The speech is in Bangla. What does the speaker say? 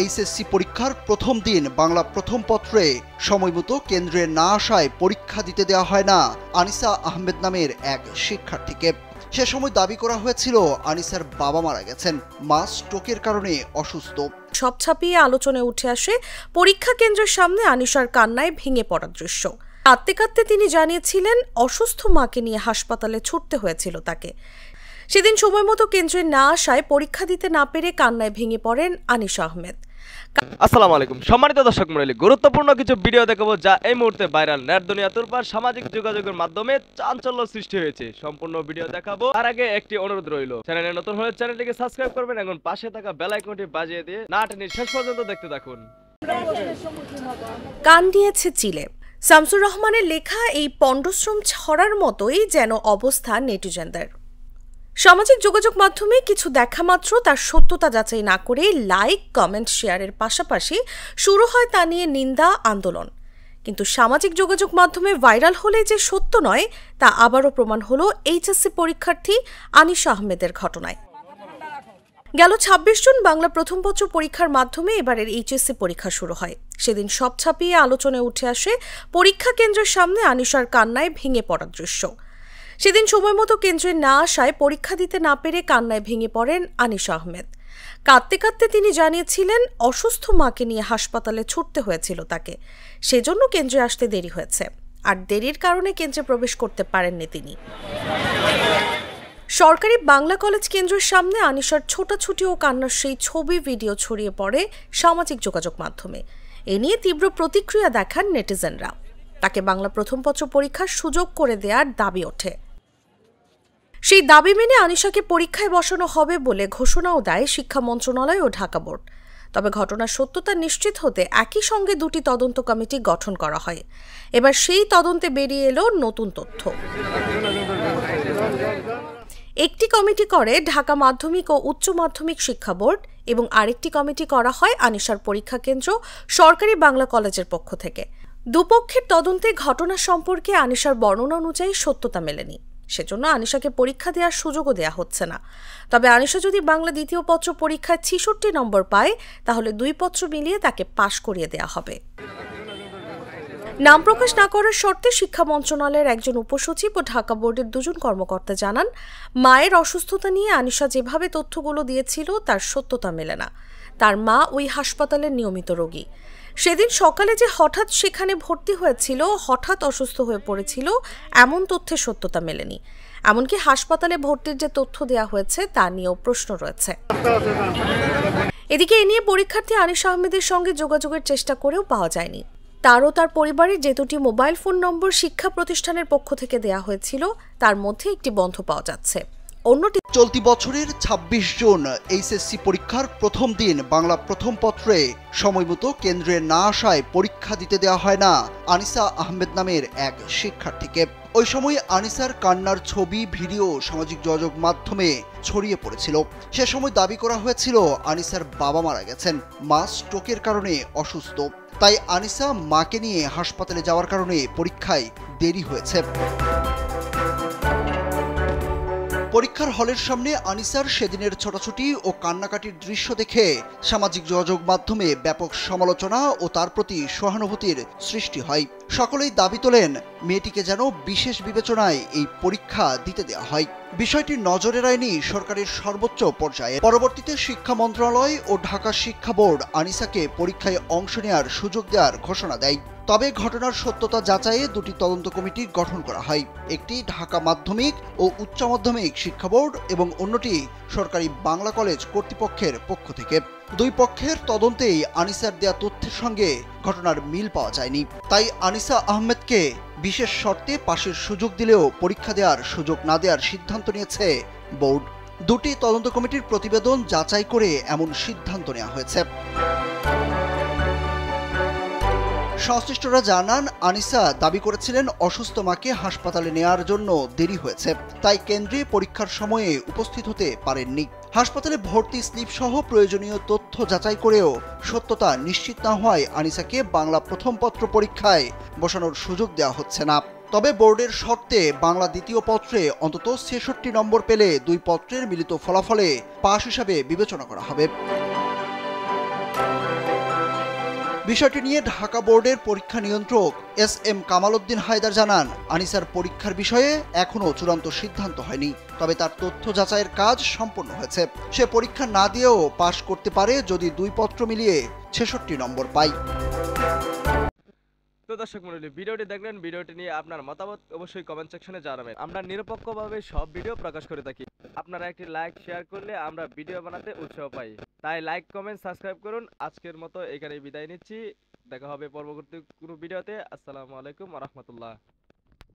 এইচএসসি পরীক্ষার প্রথম দিন বাংলা প্রথম পত্রে সময়মতো কেন্দ্রে না আসায় পরীক্ষা দিতে দেওয়া হয় না আনিসা আহমেদ নামের এক শিক্ষার্থীকে। সে সময় দাবি করা হয়েছিল আনিসার বাবা মারা গেছেন, মা স্ট্রোকের কারণে অসুস্থ। সব ছাপিয়ে আলোচনায় উঠে আসে পরীক্ষা কেন্দ্রের সামনে আনিসার কান্নায় ভেঙে পড়ার দৃশ্য। কাঁদতে কাঁদতে তিনি জানিয়েছিলেন অসুস্থ মাকে নিয়ে হাসপাতালে ছুটতে হয়েছিল তাকে। সেদিন সময় মতো কেন্দ্রে না আসায় পরীক্ষা দিতে না পেরে কান্নায় ভেঙে পড়েন আনিসা আহমেদ। আসসালামু আলাইকুম সম্মানিত দর্শক মণ্ডলী, গুরুত্বপূর্ণ কিছু ভিডিও দেখাবো যা এই মুহূর্তে ভাইরাল নেট দুনিয়া তোলপাড় সামাজিক যোগাযোগের মাধ্যমে চাঞ্চল্য সৃষ্টি হয়েছে। সম্পূর্ণ ভিডিও দেখাবো, তার আগে একটি অনুরোধ রইল, চ্যানেলে নতুন হলে চ্যানেলটিকে সাবস্ক্রাইব করবেন এবং পাশে থাকা বেল আইকনটি বাজিয়ে দিয়ে না টেনে শেষ পর্যন্ত দেখতে থাকুন। কান দিয়েছে চিলে। শামসুর রহমানের লেখা এই পণ্ডশ্রম ছড়ার মতোই যেন অবস্থা নেটিজেনদের। সামাজিক যোগাযোগ মাধ্যমে কিছু দেখা মাত্র তার সত্যতা যাচাই না করে লাইক, কমেন্ট, শেয়ারের পাশাপাশি শুরু হয় তা নিয়ে নিন্দা আন্দোলন। কিন্তু সামাজিক যোগাযোগ মাধ্যমে ভাইরাল হলে যে সত্য নয় তা আবারও প্রমাণ হলো এইচএসসি পরীক্ষার্থী আনিসা আহমেদের ঘটনায়। গেল ২৬ জুন বাংলা প্রথম পত্র পরীক্ষার মাধ্যমে এবারের এইচএসসি পরীক্ষা শুরু হয়। সেদিন সব ছাপিয়ে আলোচনায় উঠে আসে পরীক্ষা কেন্দ্রের সামনে আনিসার কান্নায় ভেঙে পড়ার দৃশ্য। সেদিন সময় মতো কেন্দ্রে না আসায় পরীক্ষা দিতে না পেরে কান্নায় ভেঙে পড়েন আনিসা আহমেদ। কাঁদতে কাঁদতে তিনি জানিয়েছিলেন অসুস্থ মাকে নিয়ে হাসপাতালে ছুটতে হয়েছিল তাকে, সেজন্য কেন্দ্রে আসতে দেরি হয়েছে, আর দেরির কারণে কেন্দ্রে প্রবেশ করতে পারেননি তিনি। সরকারি বাংলা কলেজ কেন্দ্রের সামনে আনিসার ছোটাছুটি ও কান্নার সেই ছবি ভিডিও ছড়িয়ে পড়ে সামাজিক যোগাযোগ মাধ্যমে। এ নিয়ে তীব্র প্রতিক্রিয়া দেখান নেটিজেনরা। তাকে বাংলা প্রথম পত্র পরীক্ষার সুযোগ করে দেওয়ার দাবি ওঠে। সেই দাবি মেনে আনিসাকে পরীক্ষায় বসানো হবে বলে ঘোষণাও দেয় শিক্ষা মন্ত্রণালয় ও ঢাকা বোর্ড। তবে ঘটনার সত্যতা নিশ্চিত হতে একই সঙ্গে দুটি তদন্ত কমিটি গঠন করা হয়। এবার সেই তদন্তে বেরিয়ে এলো নতুন তথ্য। একটি কমিটি করে ঢাকা মাধ্যমিক ও উচ্চ মাধ্যমিক শিক্ষা বোর্ড এবং আরেকটি কমিটি করা হয় আনিসার পরীক্ষা কেন্দ্র সরকারি বাংলা কলেজের পক্ষ থেকে। দুপক্ষের তদন্তে ঘটনা সম্পর্কে আনিসার বর্ণনা অনুযায়ী সত্যতা মেলেনি, সেজন্য আনিসাকে পরীক্ষা দেওয়ার সুযোগও দেওয়া হচ্ছে না। তবে আনিসা যদি বাংলা দ্বিতীয় পত্র পরীক্ষায় ৬৬ নম্বর পায় তাহলে দুই পত্র মিলিয়ে তাকে পাশ করিয়ে দেওয়া হবে। নাম প্রকাশ না করার শর্তে শিক্ষা মন্ত্রণালয়ের একজন উপসচিব ও ঢাকা বোর্ডের দুজন কর্মকর্তা জানান, মায়ের অসুস্থতা নিয়ে আনিসা যেভাবে তথ্যগুলো দিয়েছিল তার সত্যতা মেলে না। তার মা ওই হাসপাতালের নিয়মিত রোগী। সেদিন সকালে যে হঠাৎ সেখানে ভর্তি হয়েছিল, হঠাৎ অসুস্থ হয়ে পড়েছিল, এমন তথ্যের সত্যতা মেলেনি। এমনকি হাসপাতালে ভর্তির যে তথ্য দেওয়া হয়েছে তা নিয়েও প্রশ্ন রয়েছে। এদিকে এ নিয়ে পরীক্ষার্থী আনিসা আহমেদের সঙ্গে যোগাযোগের চেষ্টা করেও পাওয়া যায়নি। তারও তার পরিবারের যে দুটি মোবাইল ফোন নম্বর শিক্ষা প্রতিষ্ঠানের পক্ষ থেকে দেওয়া হয়েছিল তার মধ্যে একটি বন্ধ পাওয়া যাচ্ছে। অন্যটি চলতি বছরের ২৬ জুন এইচএসসি পরীক্ষার প্রথম দিন বাংলা প্রথম পত্রে সময়মতো কেন্দ্রে না আসায় পরীক্ষা দিতে দেওয়া হয় না আনিসা আহমেদ নামের এক শিক্ষার্থীকে। ওই সময় আনিসার কান্নার ছবি ভিডিও সামাজিক যোগাযোগ মাধ্যমে ছড়িয়ে পড়েছিল। সে সময় দাবি করা হয়েছিল আনিসার বাবা মারা গেছেন, মা স্ট্রোকের কারণে অসুস্থ। তাই আনিসা মাকে নিয়ে হাসপাতালে যাওয়ার কারণে পরীক্ষায় দেরি হয়েছে। পরীক্ষার হলের সামনে আনিসার সেদিনের ছোটাছুটি ও কান্নাকাটির দৃশ্য দেখে সামাজিক যোগাযোগ মাধ্যমে ব্যাপক সমালোচনা ও তার প্রতি সহানুভূতির সৃষ্টি হয়। সকলেই দাবি তোলেন মেয়েটিকে যেন বিশেষ বিবেচনায় এই পরীক্ষা দিতে দেওয়া হয়। বিষয়টি নজরে আনেনি সরকারের সর্বোচ্চ পর্যায়ে। পরবর্তীতে শিক্ষা মন্ত্রণালয় ও ঢাকা শিক্ষা বোর্ড আনিসাকে পরীক্ষায় অংশ নেওয়ার সুযোগ দেওয়ার ঘোষণা দেয়। তবে ঘটনার সত্যতা যাচাইয়ে দুটি তদন্ত কমিটি গঠন করা হয়। একটি ঢাকা মাধ্যমিক ও উচ্চ মাধ্যমিক শিক্ষা বোর্ড এবং অন্যটি সরকারি বাংলা কলেজ কর্তৃপক্ষের পক্ষ থেকে। দুই পক্ষের তদন্তেই আনিসার দেয়া তথ্যের সঙ্গে ঘটনার মিল পাওয়া যায়নি। তাই আনিসা আহমেদকে বিশেষ শর্তে পাশের সুযোগ দিলেও পরীক্ষা দেওয়ার সুযোগ না দেওয়ার সিদ্ধান্ত নিয়েছে বোর্ড। দুটি তদন্ত কমিটির প্রতিবেদন যাচাই করে এমন সিদ্ধান্ত নেওয়া হয়েছে। সংশ্লিষ্টরা জানান, আনিসা দাবি করেছিলেন অসুস্থ মাকে হাসপাতালে নেওয়ার জন্য দেরি হয়েছে, তাই কেন্দ্রে পরীক্ষার সময়ে উপস্থিত হতে পারেননি। হাসপাতালে ভর্তি স্লিপ সহ প্রয়োজনীয় তথ্য যাচাই করেও সত্যতা নিশ্চিত না হওয়ায় আনিসাকে বাংলা প্রথম পত্র পরীক্ষায় বসানোর সুযোগ দেওয়া হচ্ছে না। তবে বোর্ডের শর্তে বাংলা দ্বিতীয় পত্রে অন্তত ৬৬ নম্বর পেলে দুই পত্রের মিলিত ফলাফলে পাস হিসাবে বিবেচনা করা হবে। বিষয়টি নিয়ে ঢাকা বোর্ডের পরীক্ষা নিয়ন্ত্রক SM কামাল উদ্দিন হায়দার জানান, আনিসার পরীক্ষার বিষয়ে এখনও চূড়ান্ত সিদ্ধান্ত হয়নি, তবে তার তথ্য যাচাইয়ের কাজ সম্পন্ন হয়েছে। সে পরীক্ষা না দিয়েও পাশ করতে পারে যদি 2 পত্র মিলিয়ে 66 নম্বর পায়। তো দর্শক মণ্ডলী, ভিডিওটি দেখলেন, ভিডিওটি নিয়ে আপনার মতামত অবশ্যই কমেন্ট সেকশনে জানাবেন। আমরা নিরপেক্ষভাবে সব ভিডিও প্রকাশ করে থাকি। আপনারা একটি লাইক শেয়ার করলে আমরা ভিডিও বানাতে উৎসাহ পাই, তাই লাইক কমেন্ট সাবস্ক্রাইব করুন। আজকের মতো এখানেই বিদায় নিচ্ছি, দেখা হবে পরবর্তী কোনো ভিডিওতে। আসসালামু আলাইকুম ওয়া রাহমাতুল্লাহ।